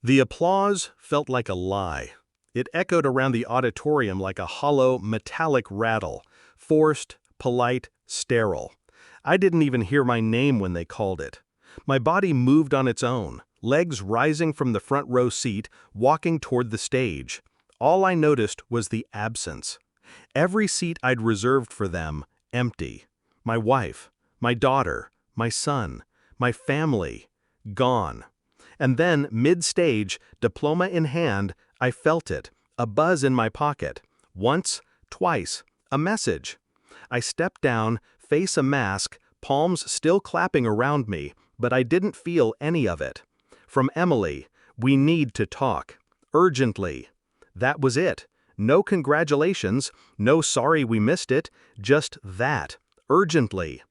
The applause felt like a lie. It echoed around the auditorium like a hollow, metallic rattle, forced, polite, sterile. I didn't even hear my name when they called it. My body moved on its own, legs rising from the front row seat, walking toward the stage. All I noticed was the absence. Every seat I'd reserved for them, empty. My wife, my daughter, my son, my family, gone. And then, mid-stage, diploma in hand, I felt it, a buzz in my pocket. Once, twice, a message. I stepped down, face a mask, palms still clapping around me, but I didn't feel any of it. From Emily, "We need to talk. Urgently." That was it. No congratulations, no sorry we missed it, just that. Urgently.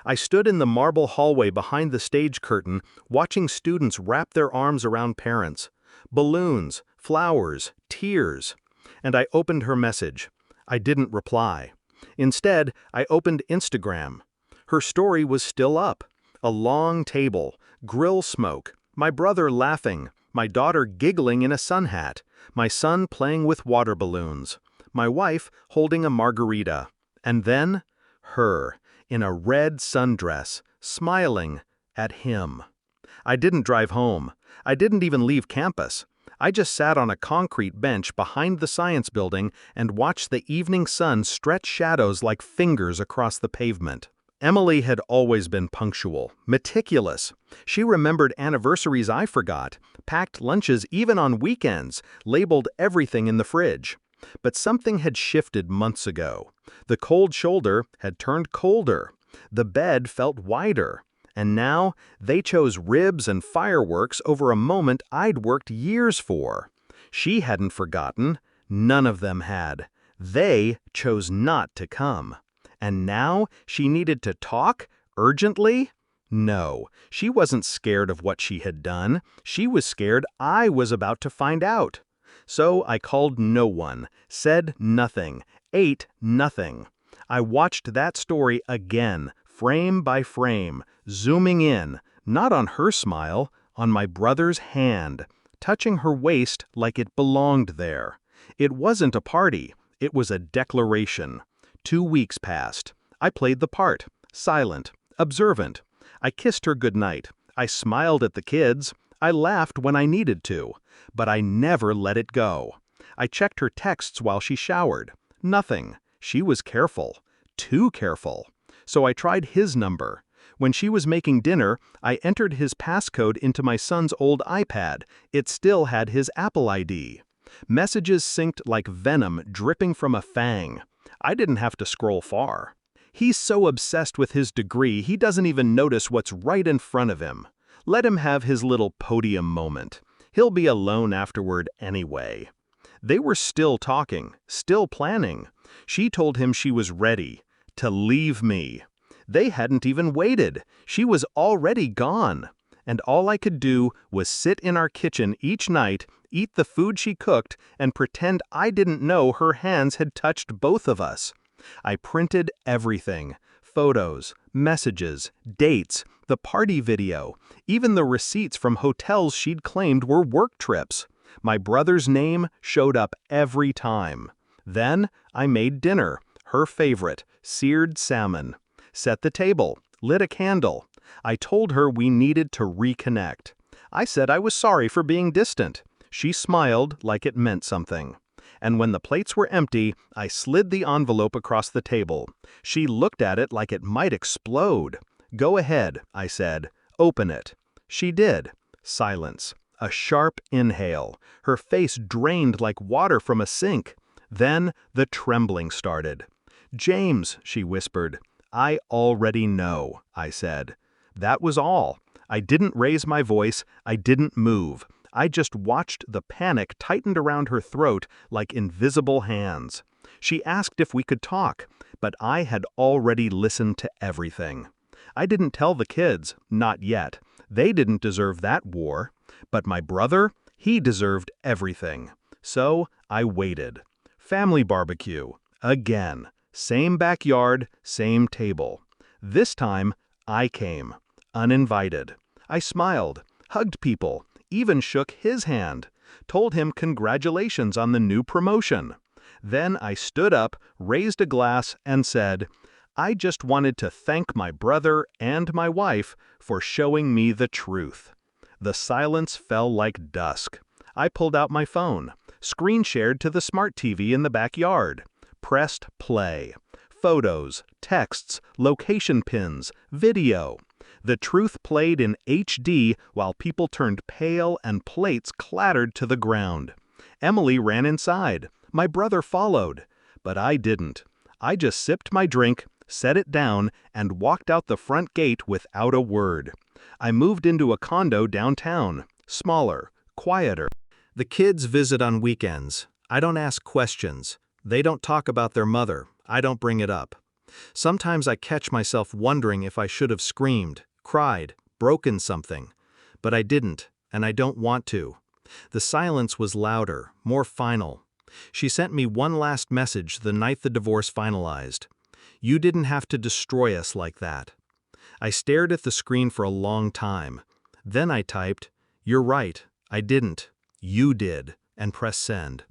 I stood in the marble hallway behind the stage curtain, watching students wrap their arms around parents. Balloons, flowers, tears. And I opened her message. I didn't reply. Instead, I opened Instagram. Her story was still up. A long table, grill smoke, my brother laughing, my daughter giggling in a sun hat, my son playing with water balloons, my wife holding a margarita. And then, her, in a red sundress, smiling at him. I didn't drive home. I didn't even leave campus. I just sat on a concrete bench behind the science building and watched the evening sun stretch shadows like fingers across the pavement. Emily had always been punctual, meticulous. She remembered anniversaries I forgot, packed lunches even on weekends, labeled everything in the fridge. But something had shifted months ago. The cold shoulder had turned colder. The bed felt wider. And now they chose ribs and fireworks over a moment I'd worked years for. She hadn't forgotten. None of them had. They chose not to come. And now she needed to talk? Urgently? No, she wasn't scared of what she had done. She was scared I was about to find out. So I called no one, said nothing, ate nothing. I watched that story again, frame by frame, zooming in, not on her smile, on my brother's hand, touching her waist like it belonged there. It wasn't a party, it was a declaration. 2 weeks passed. I played the part, silent, observant. I kissed her goodnight. I smiled at the kids. I laughed when I needed to. But I never let it go. I checked her texts while she showered. Nothing. She was careful. Too careful. So I tried his number. When she was making dinner, I entered his passcode into my son's old iPad. It still had his Apple ID. Messages synced like venom dripping from a fang. I didn't have to scroll far. He's so obsessed with his degree he doesn't even notice what's right in front of him. Let him have his little podium moment. He'll be alone afterward anyway. They were still talking, still planning. She told him she was ready to leave me. They hadn't even waited. She was already gone. And all I could do was sit in our kitchen each night, eat the food she cooked, and pretend I didn't know her hands had touched both of us. I printed everything. Photos, messages, dates, the party video, even the receipts from hotels she'd claimed were work trips. My brother's name showed up every time. Then I made dinner, her favorite, seared salmon. Set the table, lit a candle. I told her we needed to reconnect. I said I was sorry for being distant. She smiled like it meant something. And when the plates were empty, I slid the envelope across the table. She looked at it like it might explode. "Go ahead," I said. "Open it." She did. Silence. A sharp inhale. Her face drained like water from a sink. Then the trembling started. "James," she whispered. "I already know," I said. That was all. I didn't raise my voice. I didn't move. I just watched the panic tightened around her throat like invisible hands. She asked if we could talk, but I had already listened to everything. I didn't tell the kids, not yet. They didn't deserve that war. But my brother, he deserved everything. So I waited. Family barbecue. Again. Same backyard, same table. This time, I came. Uninvited. I smiled, hugged people, even shook his hand, told him congratulations on the new promotion. Then I stood up, raised a glass, and said, "I just wanted to thank my brother and my wife for showing me the truth." The silence fell like dusk. I pulled out my phone, screen shared to the smart TV in the backyard, pressed play. Photos, texts, location pins, video. The truth played in HD while people turned pale and plates clattered to the ground. Emily ran inside. My brother followed. But I didn't. I just sipped my drink, set it down, and walked out the front gate without a word. I moved into a condo downtown, smaller, quieter. The kids visit on weekends. I don't ask questions. They don't talk about their mother. I don't bring it up. Sometimes I catch myself wondering if I should have screamed, cried, broken something. But I didn't, and I don't want to. The silence was louder, more final. She sent me one last message the night the divorce finalized. "You didn't have to destroy us like that." I stared at the screen for a long time. Then I typed, "You're right, I didn't. You did," and pressed send.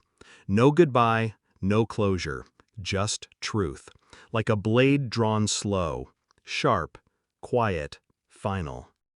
No goodbye, no closure, just truth. Like a blade drawn slow, sharp, quiet, final.